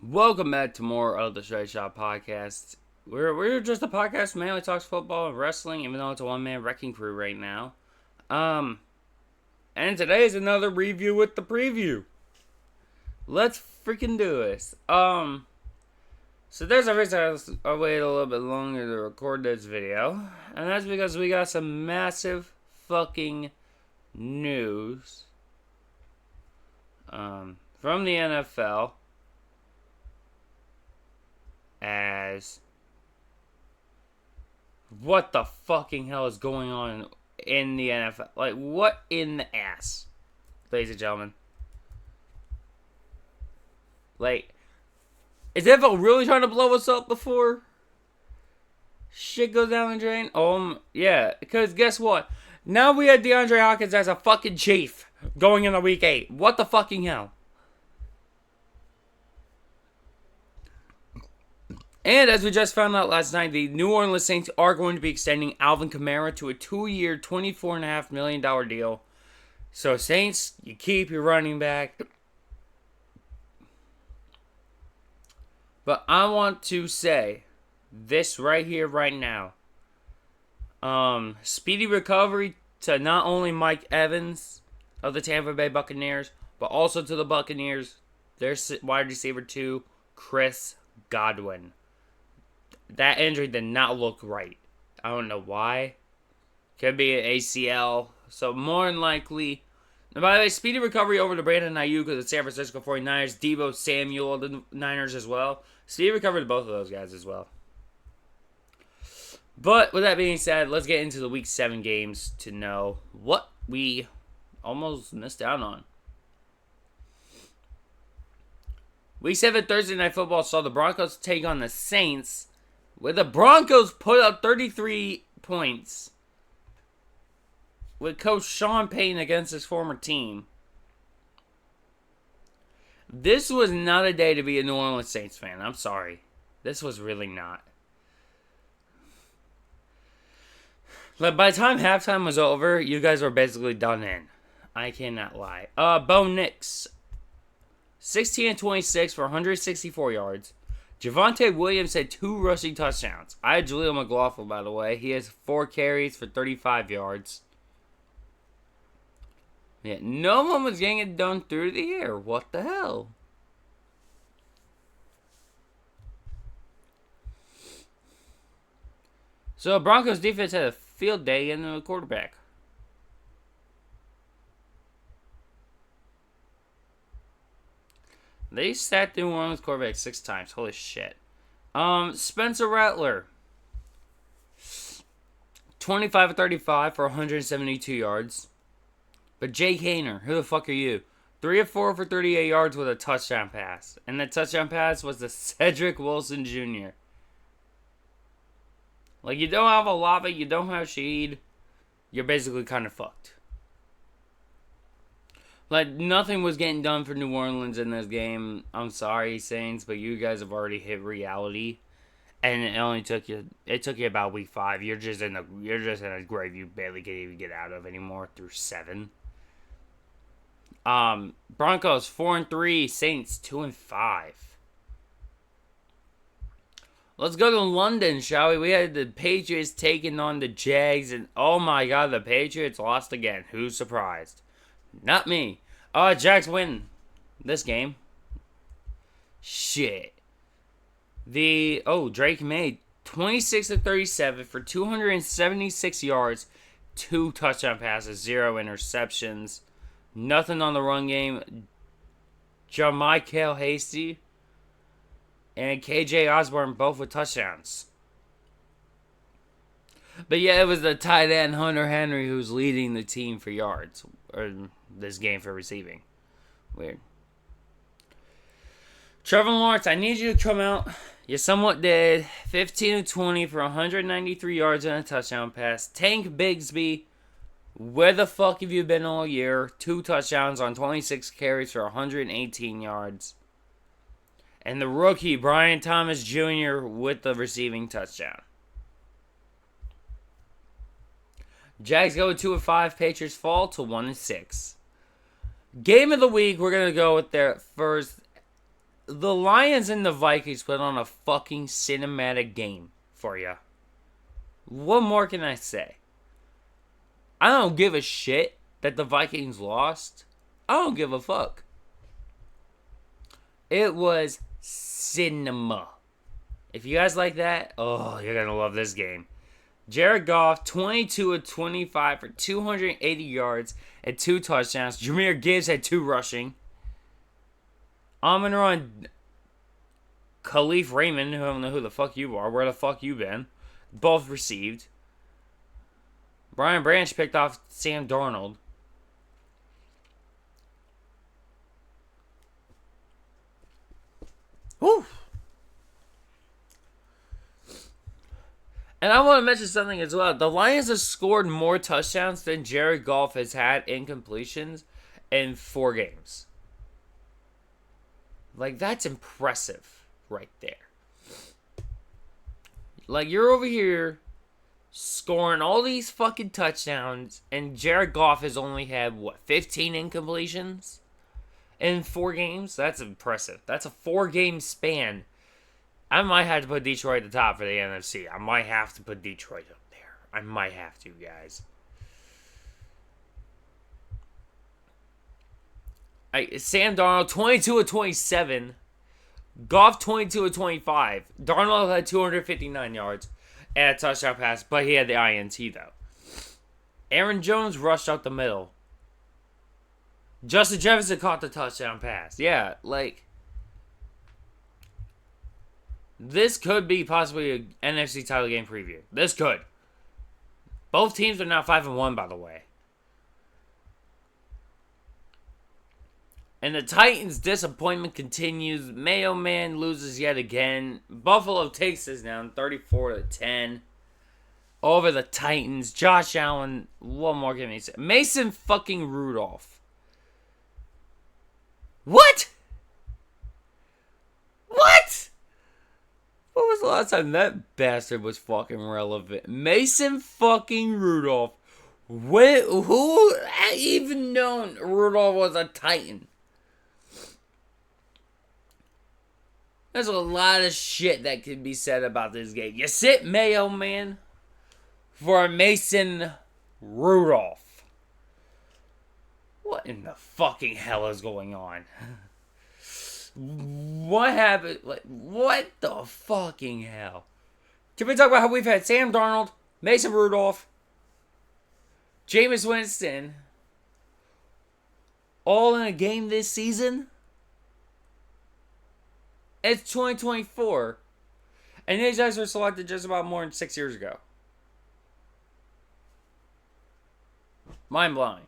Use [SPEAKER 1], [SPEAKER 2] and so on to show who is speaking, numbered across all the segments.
[SPEAKER 1] Welcome back to more of the Straight Shot Podcast. We're just a podcast who mainly talks football and wrestling, even though it's a one-man wrecking crew right now. And today is another review with the preview. Let's freaking do this. So there's a reason I waited a little bit longer to record this video, and that's because we got some massive fucking news from the NFL. As what the fucking hell is going on in the NFL? Like, what in the ass, ladies and gentlemen? Like, is the NFL really trying to blow us up before shit goes down the drain? Yeah, because guess what? Now we had DeAndre Hopkins as a fucking chief going into week 8. What the fucking hell? And as we just found out last night, the New Orleans Saints are going to be extending Alvin Kamara to a 2-year, $24.5 million deal. So, Saints, you keep your running back. But I want to say this right here, right now. Speedy recovery to not only Mike Evans of the Tampa Bay Buccaneers, but also to the Buccaneers, their wide receiver 2, Chris Godwin. That injury did not look right. I don't know why. Could be an ACL. So more than likely. And by the way, speedy recovery over to Brandon Ayuk of the San Francisco 49ers. Deebo Samuel of the Niners as well. Speedy recovery to both of those guys as well. But with that being said, let's get into the Week 7 games to know what we almost missed out on. Week 7 Thursday Night Football saw the Broncos take on the Saints, where the Broncos put up 33 points with Coach Sean Payton against his former team. This was not a day to be a New Orleans Saints fan. I'm sorry. This was really not. Like, by the time halftime was over, you guys were basically done in. I cannot lie. Bo Nix, 16-26 for 164 yards. Javonte Williams had 2 rushing touchdowns. I had Jaleel McLaughlin, by the way. He has 4 carries for 35 yards. Yeah, no one was getting it done through the air. What the hell? So, Broncos defense had a field day in the quarterback. They sacked New Orleans quarterback 6 times. Holy shit. Spencer Rattler, 25-35 for 172 yards. But Jake Haener, who the fuck are you? 3 of 4 for 38 yards with a touchdown pass. And the touchdown pass was to Cedric Wilson Jr. Like, you don't have Olave, you don't have Shaheed. You're basically kind of fucked. Like, nothing was getting done for New Orleans in this game. I'm sorry, Saints, but you guys have already hit reality. And it only took you about week 5. You're just in a grave you barely can even get out of anymore through 7. Broncos 4-3, Saints 2-5. Let's go to London, shall we? We had the Patriots taking on the Jags, and oh my god, the Patriots lost again. Who's surprised? Not me. Jags win this game. Shit. Drake made 26-37 for 276 yards, 2 touchdown passes, 0 interceptions, nothing on the run game. Jermichael Hasty and KJ Osborne both with touchdowns. But yeah, it was the tight end Hunter Henry who's leading the team for yards. Or this game for receiving. Weird. Trevor Lawrence, I need you to come out. You somewhat did. 15-20 for 193 yards and a touchdown pass. Tank Bigsby, where the fuck have you been all year? 2 touchdowns on 26 carries for 118 yards. And the rookie, Brian Thomas Jr. with the receiving touchdown. Jags go 2-5. Patriots fall to 1-6. Game of the week, we're going to go with their first the Lions and the Vikings put on a fucking cinematic game for you. What more can I say? I don't give a shit that the Vikings lost. I don't give a fuck. It was cinema. If you guys like that, oh, you're going to love this game. Jared Goff, 22 of 25 for 280 yards and 2 touchdowns. Jahmyr Gibbs had 2 rushing. Amon-Ra Khalif Raymond, who I don't know who the fuck you are, where the fuck you been, both received. Brian Branch picked off Sam Darnold. Whew. And I want to mention something as well. The Lions have scored more touchdowns than Jared Goff has had incompletions in 4 games. Like, that's impressive right there. Like, you're over here scoring all these fucking touchdowns, and Jared Goff has only had, 15 incompletions in 4 games? That's impressive. That's a 4-game span. I might have to put Detroit at the top for the NFC. I might have to put Detroit up there. I might have to, guys. Sam Darnold, 22 of 27. Goff, 22 of 25. Darnold had 259 yards and a touchdown pass, but he had the INT, though. Aaron Jones rushed out the middle. Justin Jefferson caught the touchdown pass. Yeah, like, this could be possibly an NFC title game preview. This could. Both teams are now 5-1, by the way. And the Titans' disappointment continues. Mayo Man loses yet again. Buffalo takes this down 34-10 over the Titans. Josh Allen, what more can I say? Mason fucking Rudolph. What? What? When was the last time that bastard was fucking relevant? Mason fucking Rudolph. Who even known Rudolph was a Titan? There's a lot of shit that could be said about this game. You sit Mayo Man for Mason Rudolph. What in the fucking hell is going on? What happened? Like, what the fucking hell? Can we talk about how we've had Sam Darnold, Mason Rudolph, Jameis Winston, all in a game this season? It's 2024. And these guys were selected just about more than 6 years ago. Mind blowing.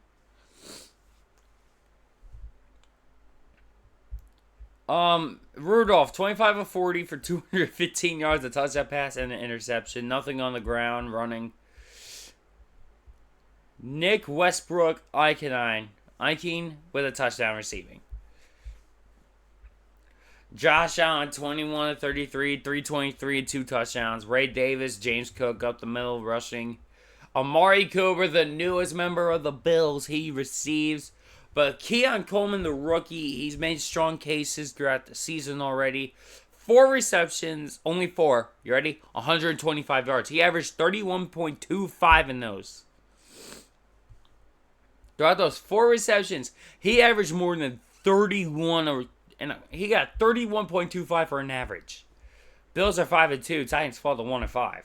[SPEAKER 1] Rudolph, 25 of 40 for 215 yards, a touchdown pass, and an interception. Nothing on the ground, running. Nick Westbrook, Eichen with a touchdown receiving. Josh Allen, 21 of 33, 323, and 2 touchdowns. Ray Davis, James Cook up the middle, rushing. Amari Cooper, the newest member of the Bills, he receives. But Keon Coleman, the rookie, he's made strong cases throughout the season already. 4 receptions, only 4. You ready? 125 yards. He averaged 31.25 in those. Throughout those 4 receptions, he averaged more than 31, and he got 31.25 for an average. Bills are 5-2. Titans fall to 1-5.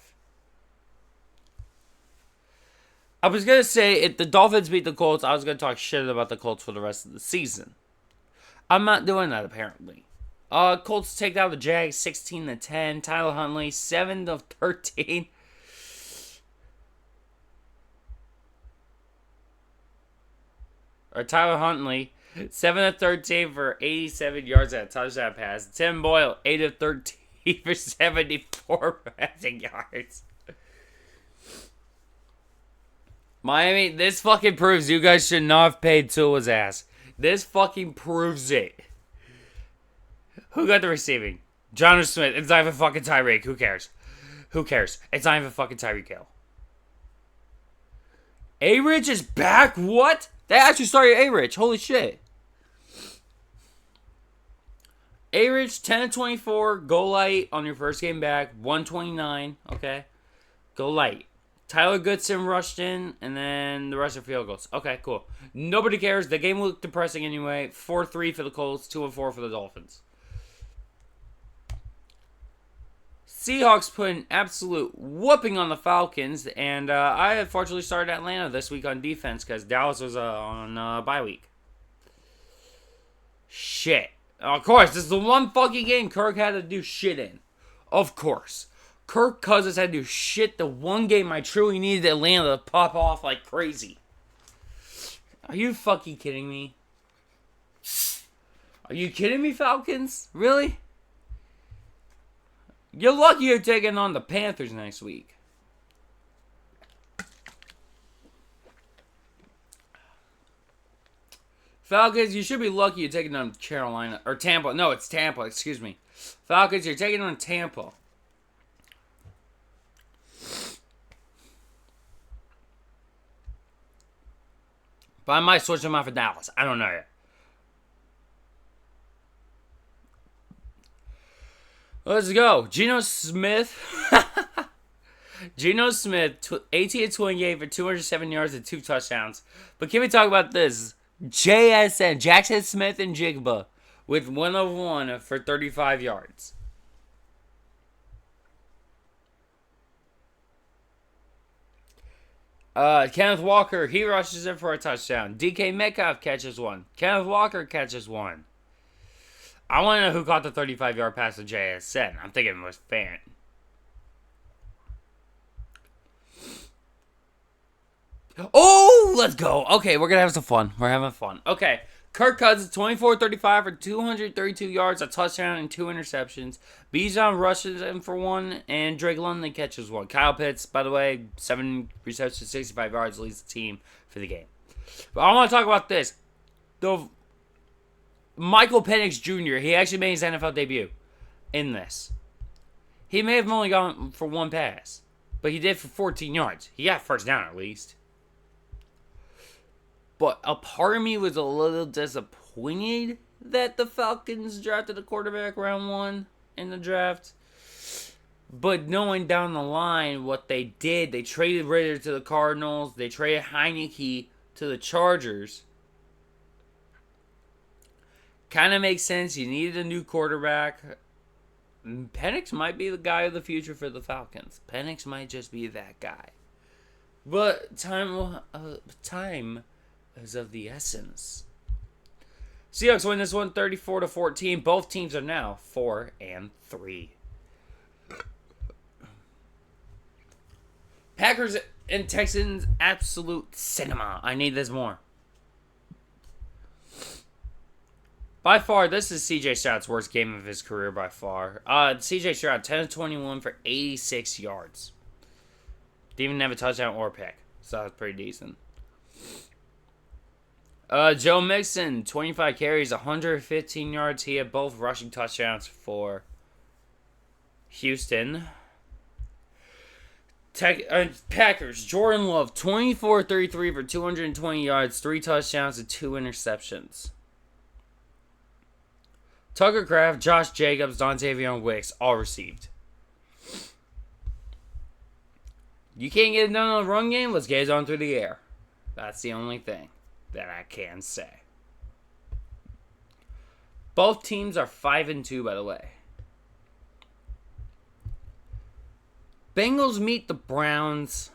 [SPEAKER 1] I was going to say, if the Dolphins beat the Colts, I was going to talk shit about the Colts for the rest of the season. I'm not doing that, apparently. Colts take down the Jags 16-10. Tyler Huntley, 7 of 13. Or Tyler Huntley, 7 of 13 for 87 yards and a touchdown pass. Tim Boyle, 8 of 13 for 74 passing yards. Miami, this fucking proves you guys should not have paid Tua's ass. This fucking proves it. Who got the receiving? Jonathan Smith. It's not even fucking Tyreek. Who cares? Who cares? It's not even fucking Tyreek Hill. A-Rich is back? What? They actually started A-Rich. Holy shit. A-Rich, 10-24. Go light on your first game back. 129. Okay. Go light. Tyler Goodson rushed in, and then the rest are field goals. Okay, cool. Nobody cares. The game looked depressing anyway. 4-3 for the Colts. 2-4 for the Dolphins. Seahawks put an absolute whooping on the Falcons, and I unfortunately started Atlanta this week on defense because Dallas was on bye week. Shit. Of course, this is the one fucking game Kirk had to do shit in. Of course. Kirk Cousins had to do shit the one game I truly needed Atlanta to pop off like crazy. Are you fucking kidding me? Are you kidding me, Falcons? Really? You're lucky you're taking on the Panthers next week. Falcons, you should be lucky you're taking on Carolina. Or Tampa. No, it's Tampa. Excuse me. Falcons, you're taking on Tampa. But I might switch them out for Dallas. I don't know yet. Let's go. Geno Smith. Geno Smith, 18-28 for 207 yards and 2 touchdowns. But can we talk about this? JSN, Jackson Smith and Jigba, with 101 for 35 yards. Kenneth Walker, he rushes in for a touchdown. DK Metcalf catches one. Kenneth Walker catches one. I want to know who caught the 35-yard pass to JSN. I'm thinking it was Fant. Oh, let's go. Okay, we're going to have some fun. We're having fun. Okay, Kirk Cousins, 24-35 for 232 yards, a touchdown, and 2 interceptions. Bijan rushes in for 1, and Drake London catches 1. Kyle Pitts, by the way, 7 receptions, 65 yards, leads the team for the game. But I want to talk about this. The Michael Penix Jr., he actually made his NFL debut in this. He may have only gone for 1 pass, but he did for 14 yards. He got first down at least. But a part of me was a little disappointed that the Falcons drafted a quarterback round 1 in the draft. But knowing down the line what they did, they traded Ritter to the Cardinals. They traded Heineke to the Chargers. Kind of makes sense. You needed a new quarterback. Penix might be the guy of the future for the Falcons. Penix might just be that guy. But time is of the essence. Seahawks win this one 34-14. Both teams are now 4-3. Packers and Texans, absolute cinema. I need this more. By far, this is C.J. Stroud's worst game of his career by far. C.J. Stroud, 10-21 for 86 yards. Didn't even have a touchdown or a pick. So that's pretty decent. Joe Mixon, 25 carries, 115 yards. He had both rushing touchdowns for Houston. Packers, Jordan Love, 24-33 for 220 yards, 3 touchdowns, and 2 interceptions. Tucker Kraft, Josh Jacobs, Dontavion Wicks, all received. You can't get it done on the run game? Let's get it on through the air. That's the only thing that I can say. Both teams are 5-2, by the way. Bengals meet the Browns.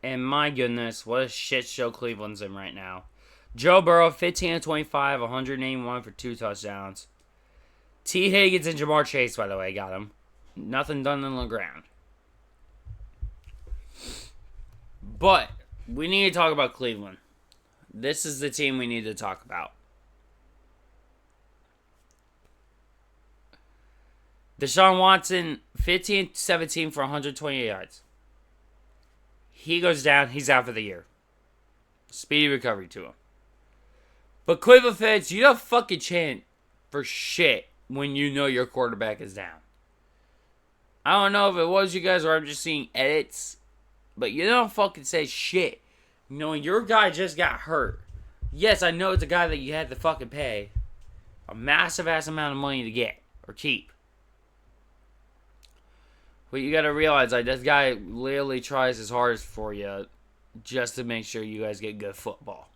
[SPEAKER 1] And my goodness, what a shit show Cleveland's in right now. Joe Burrow, 15-25, 181 for 2 touchdowns. T. Higgins and Jamar Chase, by the way, got him. Nothing done on the ground. But we need to talk about Cleveland. This is the team we need to talk about. Deshaun Watson, 15-17 for 128 yards. He goes down. He's out for the year. Speedy recovery to him. But Cleveland fans, you don't fucking chant for shit when you know your quarterback is down. I don't know if it was you guys or I'm just seeing edits. But you don't fucking say shit knowing your guy just got hurt. Yes, I know it's a guy that you had to fucking pay. a massive ass amount of money to get or keep. But you got to realize, like, this guy literally tries his hardest for you just to make sure you guys get good football.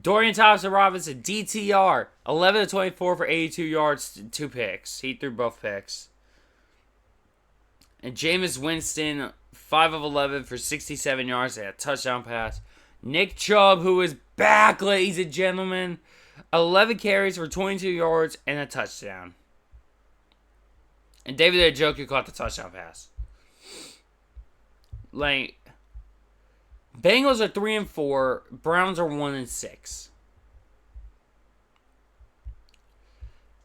[SPEAKER 1] Dorian Thompson-Robinson, DTR, 11 of 24 for 82 yards, 2 picks. He threw both picks. And Jameis Winston, 5 of 11 for 67 yards and a touchdown pass. Nick Chubb, who is back, ladies and gentlemen, 11 carries for 22 yards and a touchdown. And David Njoku caught the touchdown pass. Like, Bengals are 3-4. Browns are 1-6.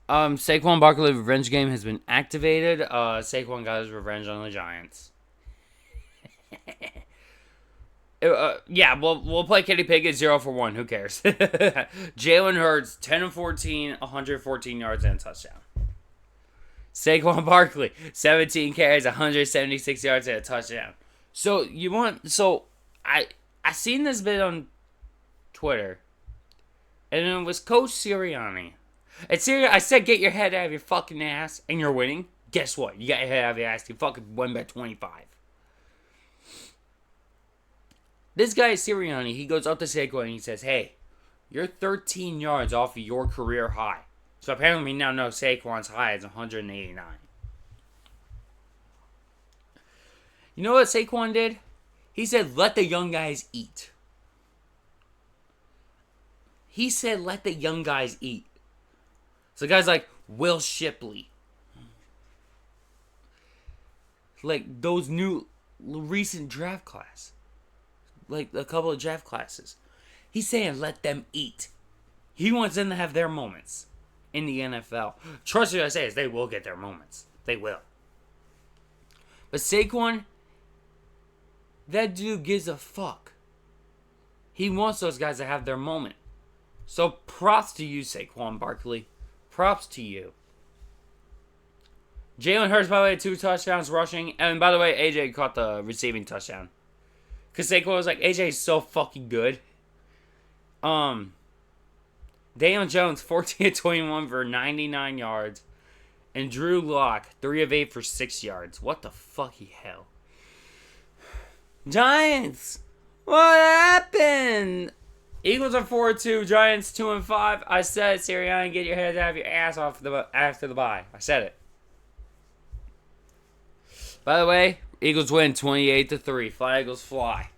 [SPEAKER 1] Saquon Barkley revenge game has been activated. Saquon got his revenge on the Giants. Yeah, we'll play Kenny Pickett 0 for 1. Who cares? Jalen Hurts 10 of 14, 114 yards and a touchdown. Saquon Barkley 17 carries, 176 yards and a touchdown. I seen this bit on Twitter, and it was Coach Sirianni. And I said, get your head out of your fucking ass, and you're winning. Guess what? You got your head out of your ass. You fucking won by 25. This guy, Sirianni, he goes up to Saquon and he says, hey, you're 13 yards off of your career high. So apparently we now know Saquon's high is 189. You know what Saquon did? He said, let the young guys eat. He said, let the young guys eat. So guys like Will Shipley. Like those new recent draft class. Like a couple of draft classes. He's saying, let them eat. He wants them to have their moments in the NFL. Trust me, I say is they will get their moments. They will. But Saquon, that dude gives a fuck. He wants those guys to have their moment. So props to you, Saquon Barkley. Props to you. Jalen Hurts, by the way, 2 touchdowns rushing. And by the way, AJ caught the receiving touchdown. Because Saquon was like, AJ is so fucking good. Daniel Jones, 14 of 21 for 99 yards. And Drew Lock, 3 of 8 for 6 yards. What the fucky hell? Giants! What happened? Eagles are 4-2. Giants 2-5. I said, Sirianni, get your head out of your ass off after the bye. I said it. By the way, Eagles win 28-3. Fly Eagles fly.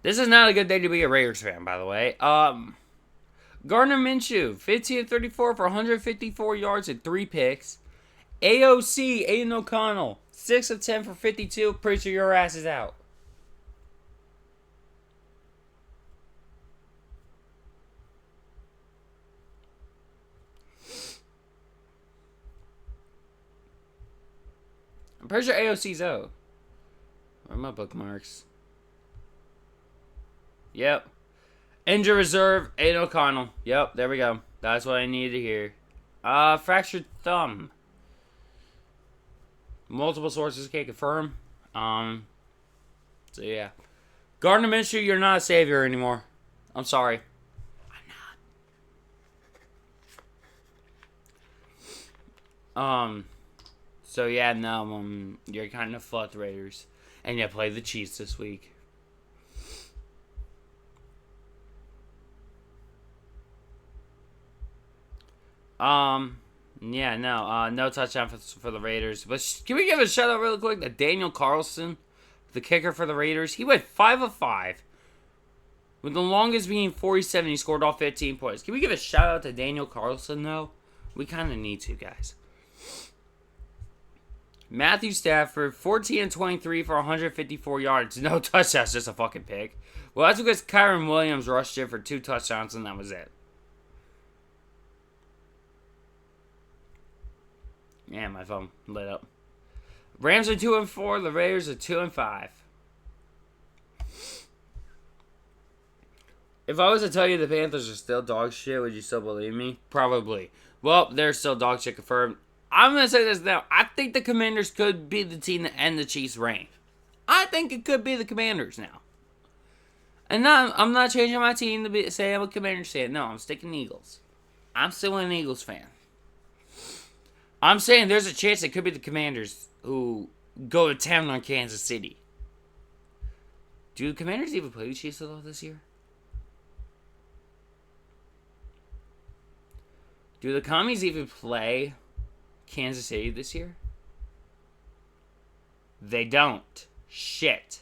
[SPEAKER 1] This is not a good day to be a Raiders fan, by the way. Gardner Minshew, 15-34 for 154 yards and 3 picks. AOC, Aiden O'Connell, 6 of 10 for 52. Pretty sure your ass is out. I'm pretty sure AOC's out. Where are my bookmarks? Yep. Injured reserve, Aiden O'Connell. Yep, there we go. That's what I needed to hear. Fractured thumb. Multiple sources can't confirm. So yeah. Gardner Minshew, you're not a savior anymore. I'm sorry. I'm not. So yeah, no, you're kind of fucked, Raiders. And you play the Chiefs this week. Yeah, no touchdown for the Raiders. But can we give a shout out real quick to Daniel Carlson, the kicker for the Raiders? He went 5 of 5. With the longest being 47, he scored all 15 points. Can we give a shout out to Daniel Carlson, though? We kind of need to, guys. Matthew Stafford, 14-23 for 154 yards. No touchdowns, just a fucking pick. Well, that's because Kyron Williams rushed in for 2 touchdowns, and that was it. Yeah, my phone lit up. Rams are 2-4. The Raiders are 2-5. If I was to tell you the Panthers are still dog shit, would you still believe me? Probably. Well, they're still dog shit confirmed. I'm going to say this now. I think the Commanders could be the team to end the Chiefs' reign. I think it could be the Commanders now. And now I'm not changing my team to say I'm a Commanders fan. No, I'm sticking Eagles. I'm still an Eagles fan. I'm saying there's a chance it could be the Commanders who go to town on Kansas City. Do the Commanders even play the Chiefs at all this year? Do the Commies even play Kansas City this year? They don't. Shit.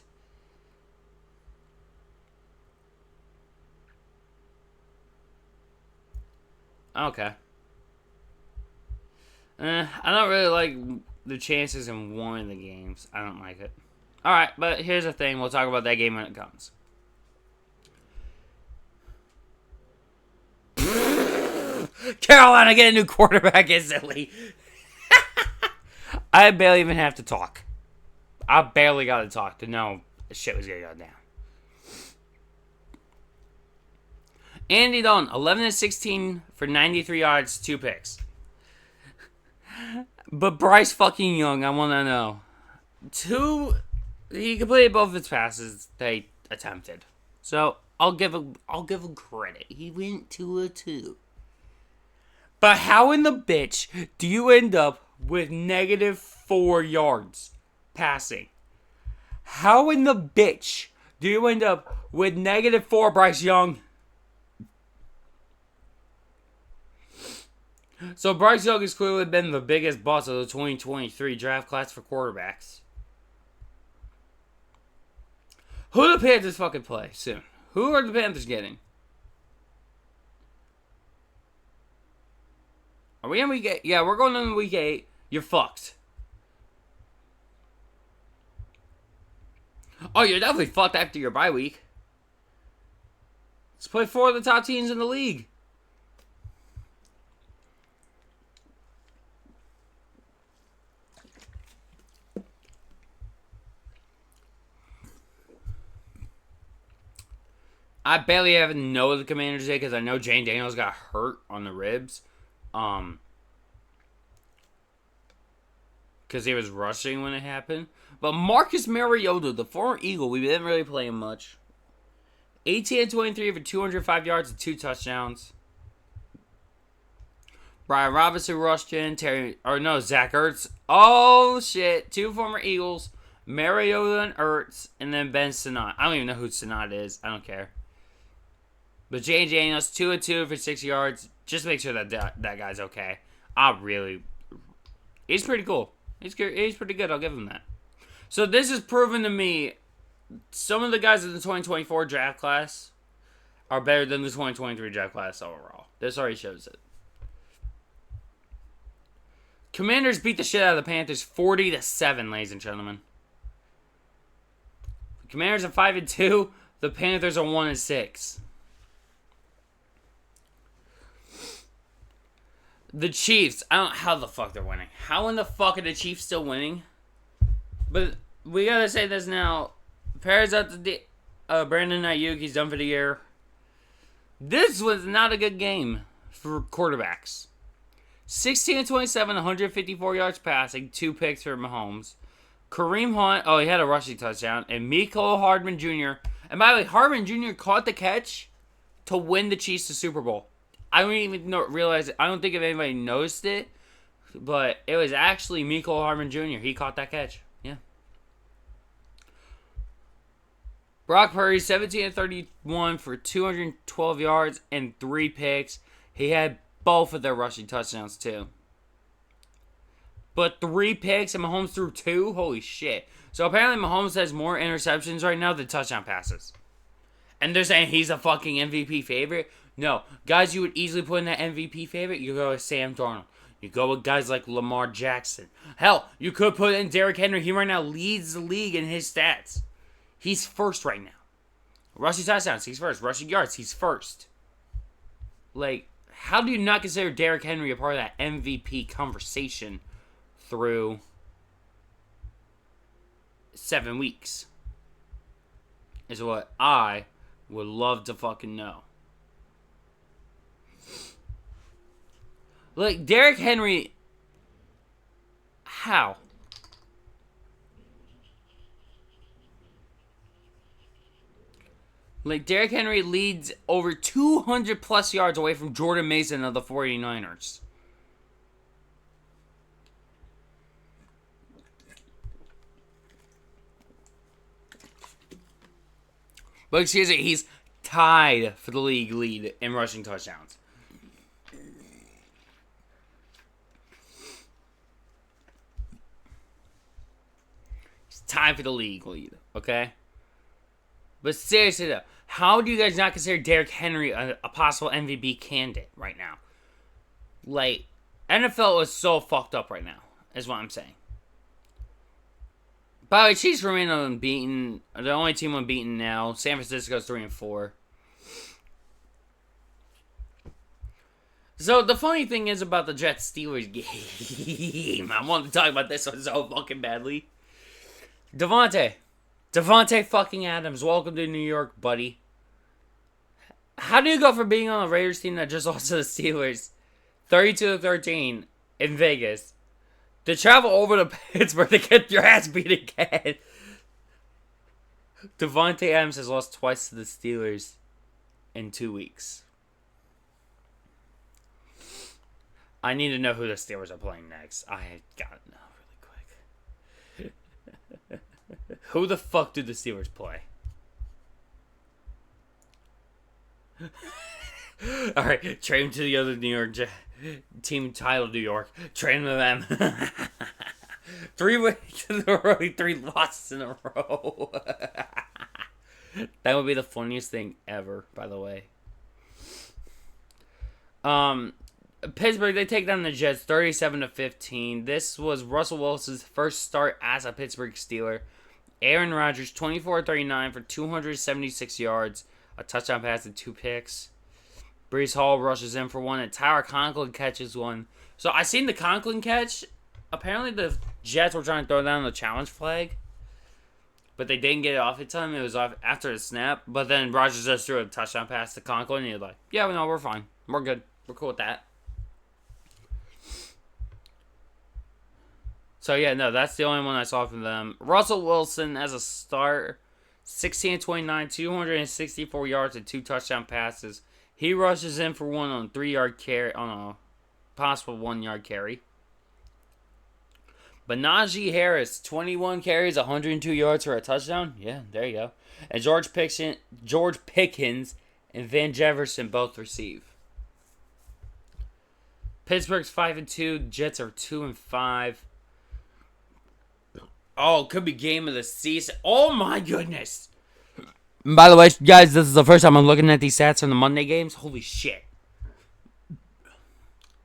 [SPEAKER 1] Okay. I don't really like the chances in one of the games. I don't like it. Alright, but here's the thing. We'll talk about that game when it comes. Carolina get a new quarterback instantly. I barely even have to talk. I barely got to talk to know the shit was going to go down. Andy Dalton, 11-16 for 93 yards, 2 picks. But Bryce fucking Young, I want to know. He completed both of his passes they attempted. So, I'll give him credit. He went 2-2. But how in the bitch do you end up with -4 yards passing? How in the bitch do you end up with -4, Bryce Young? So Bryce Young has clearly been the biggest bust of the 2023 draft class for quarterbacks. Who do the Panthers fucking play soon? Who are the Panthers getting? Are we in week 8? Yeah, we're going into week 8. You're fucked. Oh, you're definitely fucked after your bye week. Let's play 4 of the top teams in the league. I barely even know the Commanders today because I know Jane Daniels got hurt on the ribs. Because he was rushing when it happened. But Marcus Mariota, the former Eagle, we didn't really play him much. 18-23 for 205 yards and 2 touchdowns. Brian Robinson rushed in. Zach Ertz. Oh, shit. 2 former Eagles. Mariota and Ertz. And then Ben Sinnott. I don't even know who Sinnott is. I don't care. But Jane Daniels, 2-2 for 6 yards. Just make sure that guy's okay. He's pretty cool. He's pretty good. I'll give him that. So this has proven to me some of the guys in the 2024 draft class are better than the 2023 draft class overall. This already shows it. Commanders beat the shit out of the Panthers 40-7, ladies and gentlemen. The Commanders are 5-2. The Panthers are 1-6. The Chiefs, I don't know how the fuck they're winning. How in the fuck are the Chiefs still winning? But we gotta say this now. Perez out the Brandon Ayuk, he's done for the year. This was not a good game for quarterbacks. 16-27, 154 yards passing, 2 picks for Mahomes. Kareem Hunt, he had a rushing touchdown. And Mecole Hardman Jr. And by the way, Hardman Jr. caught the catch to win the Chiefs the Super Bowl. I don't even realize it. I don't think if anybody noticed it, but it was actually Mecole Hardman Jr. He caught that catch. Yeah. Brock Purdy, 17-31 for 212 yards and 3 picks. He had both of their rushing touchdowns, too. But 3 picks and Mahomes threw 2? Holy shit. So apparently Mahomes has more interceptions right now than touchdown passes. And they're saying he's a fucking MVP favorite? No. Guys you would easily put in that MVP favorite, you go with Sam Darnold. You go with guys like Lamar Jackson. Hell, you could put in Derrick Henry. He right now leads the league in his stats. He's first right now. Rushing touchdowns, he's first. Rushing yards, he's first. Like, how do you not consider Derrick Henry a part of that MVP conversation through 7 weeks? Is what I would love to fucking know. Like, Derrick Henry... How? Like, Derrick Henry leads over 200 plus yards away from Jordan Mason of the 49ers. But excuse me, he's tied for the league lead in rushing touchdowns. He's tied for the league lead, okay? But seriously though, how do you guys not consider Derrick Henry a possible MVP candidate right now? Like, NFL is so fucked up right now, is what I'm saying. By the way, Chiefs remain unbeaten. The only team unbeaten now. San Francisco's 3-4. So the funny thing is about the Jets Steelers game. I wanted to talk about this one so fucking badly. Devontae fucking Adams, welcome to New York, buddy. How do you go from being on the Raiders team that just lost to the Steelers 32-13 in Vegas to travel over to Pittsburgh to get your ass beat again? Devontae Adams has lost twice to the Steelers in 2 weeks. I need to know who the Steelers are playing next. I gotta know really quick. Who the fuck do the Steelers play? Alright, trade him to the other New York team titled New York. Trade him to them. 3 weeks in a row, 3 losses in a row. That would be the funniest thing ever, by the way. Pittsburgh, they take down the Jets 37-15. This was Russell Wilson's first start as a Pittsburgh Steeler. Aaron Rodgers, 24-39 for 276 yards, a touchdown pass and 2 picks. Breece Hall rushes in for 1, and Tyler Conklin catches 1. So I seen the Conklin catch. Apparently the Jets were trying to throw down the challenge flag, but they didn't get it off in time. It was off after the snap. But then Rodgers just threw a touchdown pass to Conklin, and he was like, yeah, no, we're fine. We're good. We're cool with that. So, yeah, no, that's the only one I saw from them. Russell Wilson as a start, 16-29, 264 yards and 2 touchdown passes. He rushes in for 1 on a 3-yard carry, on a possible 1-yard carry. But Najee Harris, 21 carries, 102 yards for a touchdown. Yeah, there you go. And George Pickens and Van Jefferson both receive. Pittsburgh's 5-2. Jets are 2-5. Oh, it could be game of the season. Oh my goodness. By the way, guys, this is the first time I'm looking at these stats from the Monday games. Holy shit.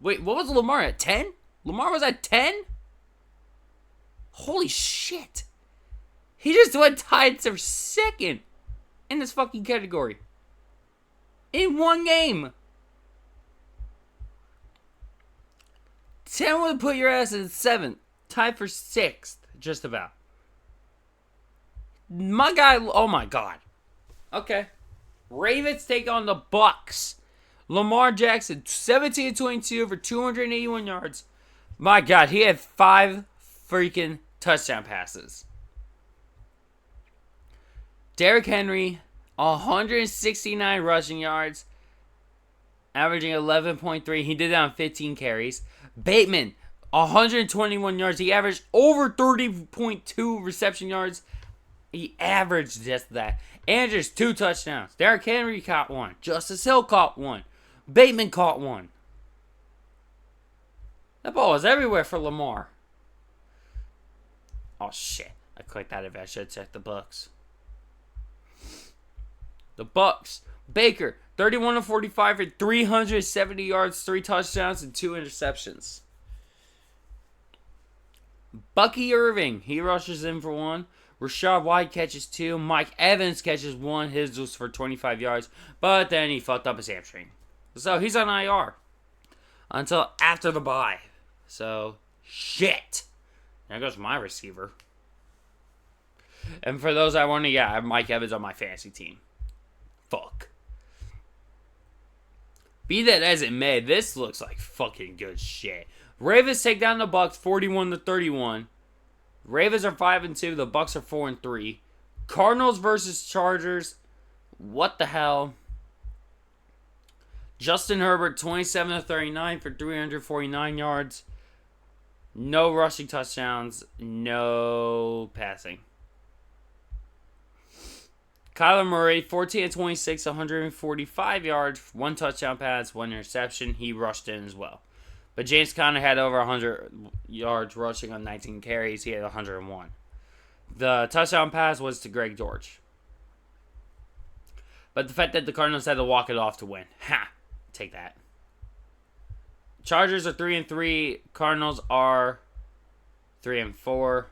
[SPEAKER 1] Wait, what was Lamar at? 10? Lamar was at 10? Holy shit. He just went tied for second in this fucking category. In one game. 10 would put your ass in 7th. Tied for 6th. Just about. My guy, oh my god. Okay. Ravens take on the Bucks. Lamar Jackson, 17-22 for 281 yards. My god, he had 5 freaking touchdown passes. Derrick Henry, 169 rushing yards, averaging 11.3. He did that on 15 carries. Bateman, 121 yards. He averaged over 30.2 reception yards. He averaged just that. And just 2 touchdowns. Derrick Henry caught 1. Justice Hill caught 1. Bateman caught 1. That ball was everywhere for Lamar. Oh, shit. I clicked out of it. I should have checked the Bucks. The Bucks. Baker, 31-45 for 370 yards, 3 touchdowns, and 2 interceptions. Bucky Irving, he rushes in for 1. Rashad White catches 2. Mike Evans catches 1. His was for 25 yards. But then he fucked up his hamstring. So he's on IR until after the bye. So, shit. There goes my receiver. And for those I want to, I have Mike Evans on my fantasy team. Fuck. Be that as it may, this looks like fucking good shit. Ravens take down the Bucks 41-31. Ravens are 5-2. The Bucks are 4-3. Cardinals versus Chargers. What the hell? Justin Herbert, 27 of 39 for 349 yards. No rushing touchdowns. No passing. Kyler Murray, 14 of 26, 145 yards, 1 touchdown pass, 1 interception. He rushed in as well. But James Conner had over 100 yards rushing on 19 carries. He had 101. The touchdown pass was to Greg Dortch. But the fact that the Cardinals had to walk it off to win. Ha! Take that. Chargers are 3-3. Cardinals are 3-4.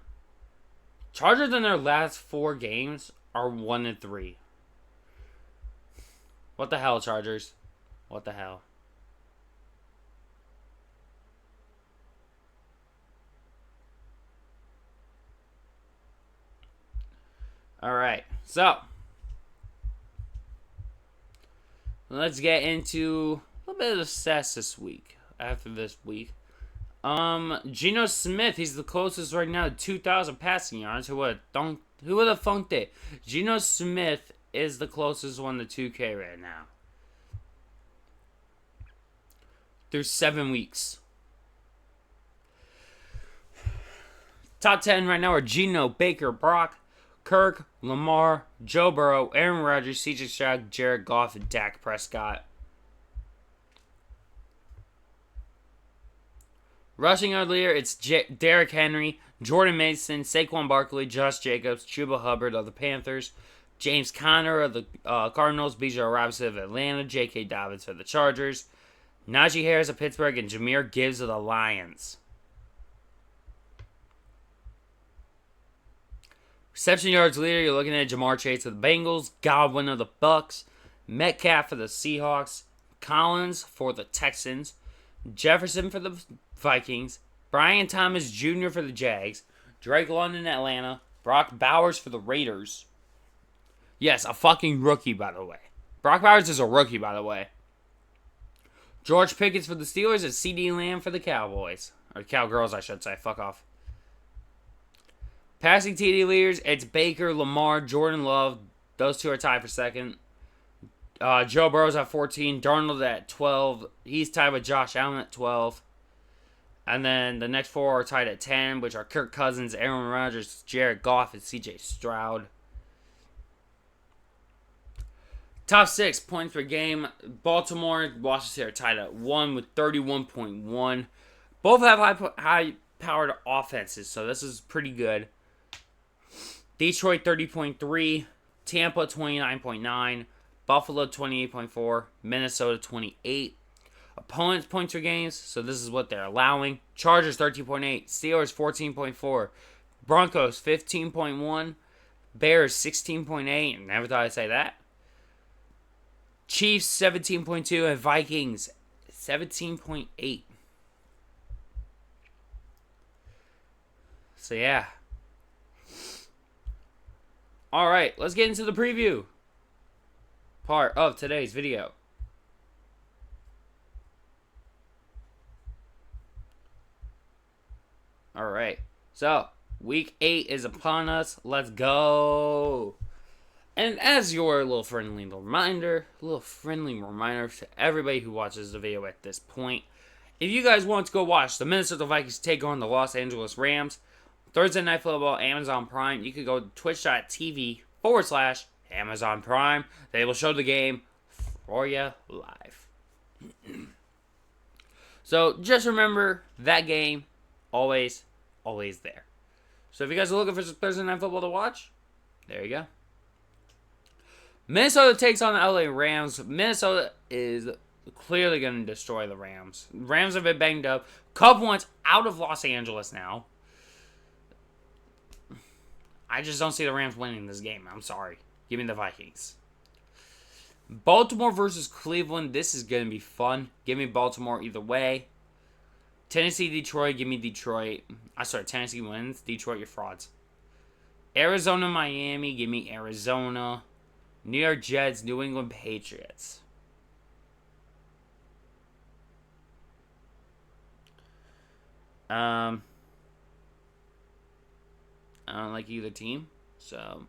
[SPEAKER 1] Chargers in their last 4 games are 1-3. What the hell, Chargers? What the hell? Alright, so let's get into a little bit of the stats this week. After this week. Geno Smith, he's the closest right now to 2,000 passing yards. Who would have thunked it? Geno Smith is the closest one to 2K right now. Through 7 weeks. Top 10 right now are Geno, Baker, Brock, Kirk, Lamar, Joe Burrow, Aaron Rodgers, CJ Stroud, Jared Goff, and Dak Prescott. Rushing yard leader, it's Derrick Henry, Jordan Mason, Saquon Barkley, Josh Jacobs, Chuba Hubbard of the Panthers, James Conner of the Cardinals, Bijan Robinson of Atlanta, J.K. Dobbins of the Chargers, Najee Harris of Pittsburgh, and Jahmyr Gibbs of the Lions. Reception yards leader, you're looking at Jamar Chase of the Bengals, Godwin of the Bucks, Metcalf for the Seahawks, Collins for the Texans, Jefferson for the Vikings, Brian Thomas Jr. for the Jags, Drake London Atlanta, Brock Bowers for the Raiders. Yes, a fucking rookie, by the way. Brock Bowers is a rookie, by the way. George Pickens for the Steelers and CeeDee Lamb for the Cowboys. Or Cowgirls, I should say. Fuck off. Passing TD leaders, it's Baker, Lamar, Jordan Love. Those two are tied for second. Joe Burrow's at 14. Darnold at 12. He's tied with Josh Allen at 12. And then the next 4 are tied at 10, which are Kirk Cousins, Aaron Rodgers, Jared Goff, and CJ Stroud. Top 6 points per game. Baltimore, Washington are tied at 1 with 31.1. Both have high-powered offenses, so this is pretty good. Detroit 30.3, Tampa 29.9, Buffalo 28.4, Minnesota 28. Opponents' points per games, so this is what they're allowing. Chargers 13.8, Steelers 14.4, Broncos 15.1, Bears 16.8, never thought I'd say that. Chiefs 17.2, and Vikings 17.8. So yeah. Alright, let's get into the preview part of today's video. Alright, so week 8 is upon us. Let's go. And as your little friendly reminder to everybody who watches the video at this point, if you guys want to go watch the Minnesota Vikings take on the Los Angeles Rams, Thursday Night Football, Amazon Prime, you can go to twitch.tv/Amazon Prime. They will show the game for you live. So just remember that game, always there. So if you guys are looking for some Thursday Night Football to watch, there you go. Minnesota takes on the LA Rams. Minnesota is clearly going to destroy the Rams. Rams have been banged up. Couple points out of Los Angeles now. I just don't see the Rams winning this game. I'm sorry. Give me the Vikings. Baltimore versus Cleveland. This is going to be fun. Give me Baltimore either way. Tennessee, Detroit. Give me Detroit. Tennessee wins. Detroit, you're frauds. Arizona, Miami. Give me Arizona. New York Jets, New England Patriots. I don't like either team, so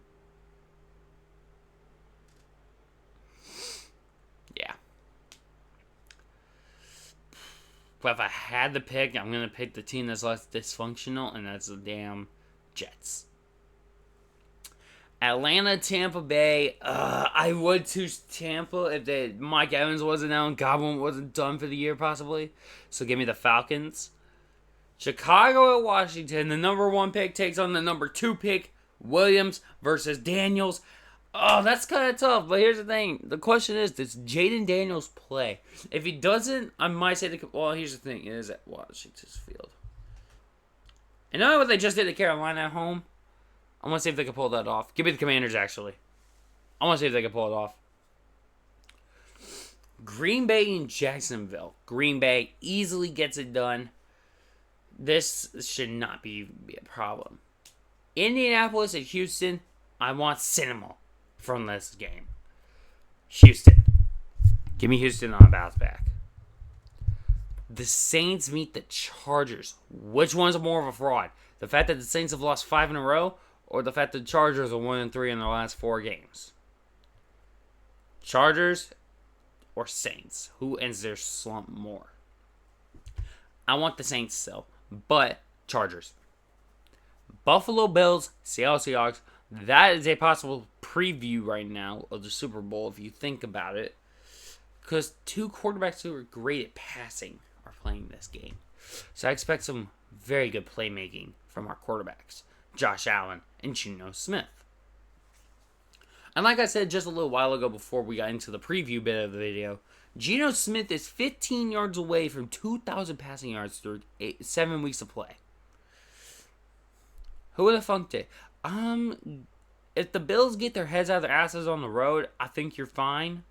[SPEAKER 1] But if I had to pick, I'm going to pick the team that's less dysfunctional, and that's the damn Jets. Atlanta, Tampa Bay. I would choose Tampa if Mike Evans wasn't out and Godwin wasn't done for the year, possibly. So give me the Falcons. Chicago at Washington. The number 1 pick takes on the number 2 pick. Williams versus Daniels. Oh, that's kind of tough. But here's the thing. The question is, does Jaden Daniels play? If he doesn't, I might say well, here's the thing. It is at Washington's field. And knowing what they just did to Carolina at home, I want to see if they can pull that off. Give me the Commanders, actually. I want to see if they can pull it off. Green Bay and Jacksonville. Green Bay easily gets it done. This should not be a problem. Indianapolis and Houston. I want cinema from this game. Houston. Give me Houston on a bounce back. The Saints meet the Chargers. Which one's more of a fraud? The fact that the Saints have lost 5 in a row, or the fact that the Chargers are 1-3 in their last 4 games? Chargers or Saints? Who ends their slump more? I want the Saints still, but Chargers. Buffalo Bills, Seattle Seahawks. That is a possible preview right now of the Super Bowl if you think about it. Because 2 quarterbacks who are great at passing are playing this game. So I expect some very good playmaking from our quarterbacks. Josh Allen and Geno Smith. And like I said just a little while ago before we got into the preview bit of the video, Geno Smith is 15 yards away from 2,000 passing yards through 7 weeks of play. Who would have funked it? If the Bills get their heads out of their asses on the road, I think you're fine.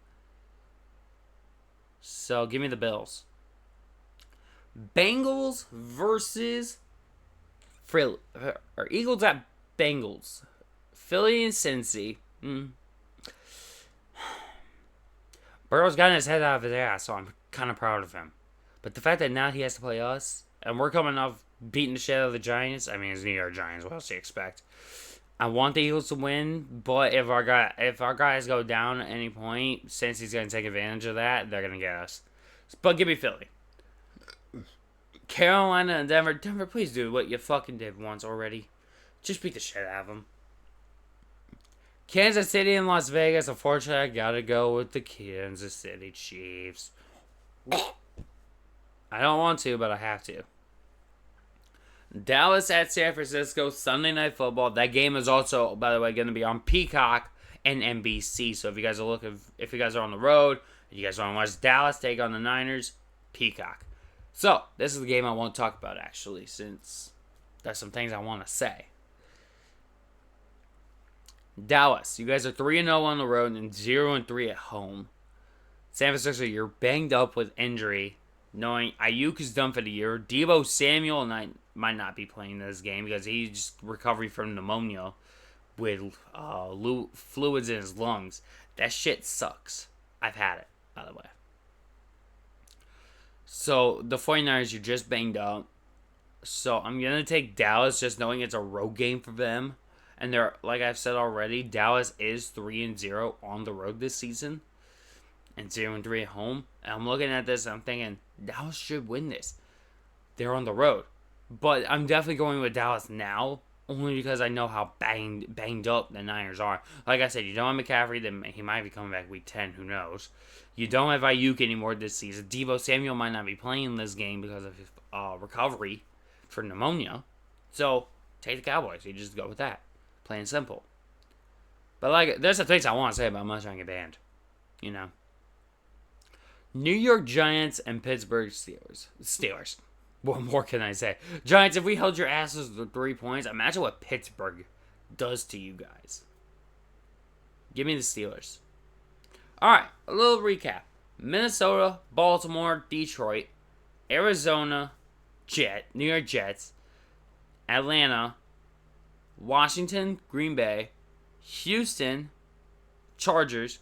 [SPEAKER 1] So give me the Bills. Bengals versus Eagles at Bengals. Philly and Cincy. Burrow's gotten his head out of his ass, so I'm kind of proud of him. But the fact that now he has to play us, and we're coming off beating the shit out of the Giants. I mean, it's New York Giants. What else do you expect? I want the Eagles to win, but if our guys go down at any point, since he's going to take advantage of that, they're going to get us. But give me Philly. Carolina and Denver. Denver, please do what you fucking did once already. Just beat the shit out of them. Kansas City and Las Vegas. Unfortunately, I gotta go with the Kansas City Chiefs. I don't want to, but I have to. Dallas at San Francisco, Sunday Night Football. That game is also, by the way, going to be on Peacock and NBC. So if you guys are on the road, if you guys want to watch Dallas take on the Niners, Peacock. So this is the game I want to talk about, actually, since there's some things I want to say. Dallas, you guys are 3-0 on the road and 0-3 at home. San Francisco, you're banged up with injury, knowing Ayuk is done for the year. Deebo Samuel might not be playing this game because he's just recovering from pneumonia with fluids in his lungs. That shit sucks. I've had it, by the way. So, the 49ers, you're just banged up. So, I'm going to take Dallas just knowing it's a road game for them. And they're, like I've said already, Dallas is 3-0 on the road this season. And 0-3 at home. And I'm looking at this and I'm thinking, Dallas should win this. They're on the road. But I'm definitely going with Dallas now. Only because I know how banged up the Niners are. Like I said, you don't have McCaffrey. Then he might be coming back week 10. Who knows? You don't have Ayuk anymore this season. Deebo Samuel might not be playing this game because of his recovery for pneumonia. So, take the Cowboys. You just go with that. Plain and simple. But there's some things I want to say about I'm not trying to get banned. You know. New York Giants and Pittsburgh Steelers. What more can I say? Giants, if we held your asses to 3 points, imagine what Pittsburgh does to you guys. Give me the Steelers. Alright, a little recap. Minnesota, Baltimore, Detroit, Arizona, New York Jets, Atlanta, Washington, Green Bay, Houston, Chargers,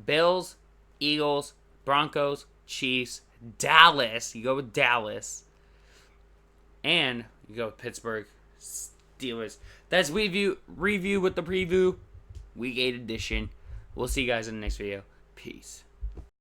[SPEAKER 1] Bills, Eagles, Broncos, Chiefs, Dallas. You go with Dallas. And you go with Pittsburgh Steelers. That's review with the preview. Week 8 edition. We'll see you guys in the next video. Peace.